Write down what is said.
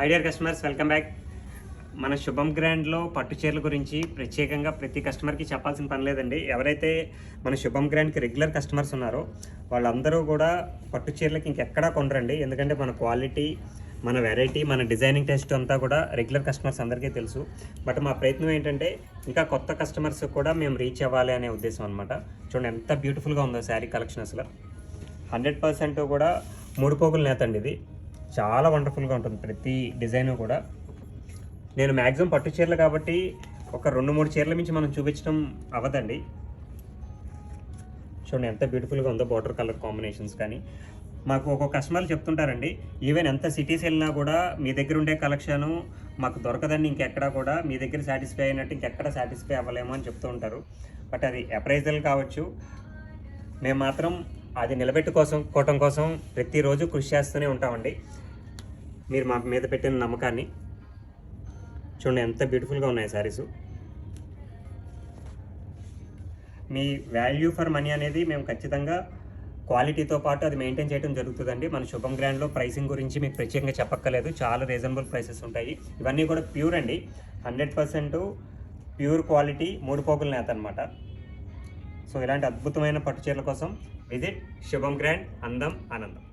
High dear customers, welcome back. మన శుభం గ్రాండ్లో పట్టు చీరల గురించి ప్రత్యేకంగా ప్రతి కస్టమర్కి చెప్పాల్సిన పని లేదండి. ఎవరైతే మన శుభం గ్రాండ్కి రెగ్యులర్ కస్టమర్స్ ఉన్నారో వాళ్ళందరూ కూడా పట్టు చీరలకి ఇంకెక్కడా కొనరండి. ఎందుకంటే మన క్వాలిటీ, మన వెరైటీ, మన డిజైనింగ్ టెస్ట్ అంతా కూడా రెగ్యులర్ కస్టమర్స్ అందరికీ తెలుసు. బట్ మా ప్రయత్నం ఏంటంటే ఇంకా కొత్త కస్టమర్స్ కూడా మేము రీచ్ అవ్వాలి అనే ఉద్దేశం అనమాట. చూడండి ఎంత బ్యూటిఫుల్గా ఉందో శారీ కలెక్షన్. అసలు 100% కూడా 3 పోగులు నేతండి. ఇది చాలా వండర్ఫుల్గా ఉంటుంది ప్రతి డిజైను కూడా. నేను మ్యాక్సిమం పట్టు చీరలు కాబట్టి ఒక 2-3 చీరల నుంచి మనం చూపించడం అవ్వదండి. చూడండి ఎంత బ్యూటిఫుల్గా ఉందో బార్డర్ కలర్ కాంబినేషన్స్. కానీ మాకు ఒక్కొక్క కస్టమర్లు చెప్తుంటారండి, ఈవెన్ ఎంత సిటీస్ వెళ్ళినా కూడా మీ దగ్గర ఉండే కలెక్షను మాకు దొరకదని ఇంకెక్కడా కూడా మీ దగ్గర సాటిస్ఫై అయినట్టు ఇంకెక్కడ సాటిస్ఫై అవ్వలేము అని చెప్తూ ఉంటారు. బట్ అది అప్రైజల్ కావచ్చు, మేము మాత్రం అది నిలబెట్టుకోవడం కోసం ప్రతిరోజు కృషి చేస్తూనే ఉంటామండి. మీరు మా మీద పెట్టిన నమ్మకాన్ని చూడండి ఎంత బ్యూటిఫుల్గా ఉన్నాయి శారీసు. మీ వాల్యూ ఫర్ మనీ అనేది మేము ఖచ్చితంగా క్వాలిటీతో పాటు అది మెయింటైన్ చేయడం జరుగుతుందండి. మన శుభం గ్రాండ్లో ప్రైసింగ్ గురించి మీకు ప్రత్యేకంగా చెప్పక్కర్లేదు, చాలా రీజనబుల్ ప్రైసెస్ ఉంటాయి. ఇవన్నీ కూడా ప్యూర్ అండి, 100% ప్యూర్ క్వాలిటీ, 3 పోగుల నేత అనమాట. సో ఇలాంటి అద్భుతమైన పట్టు చీరల కోసం విజిట్ శుభం గ్రాండ్, అందం ఆనందం.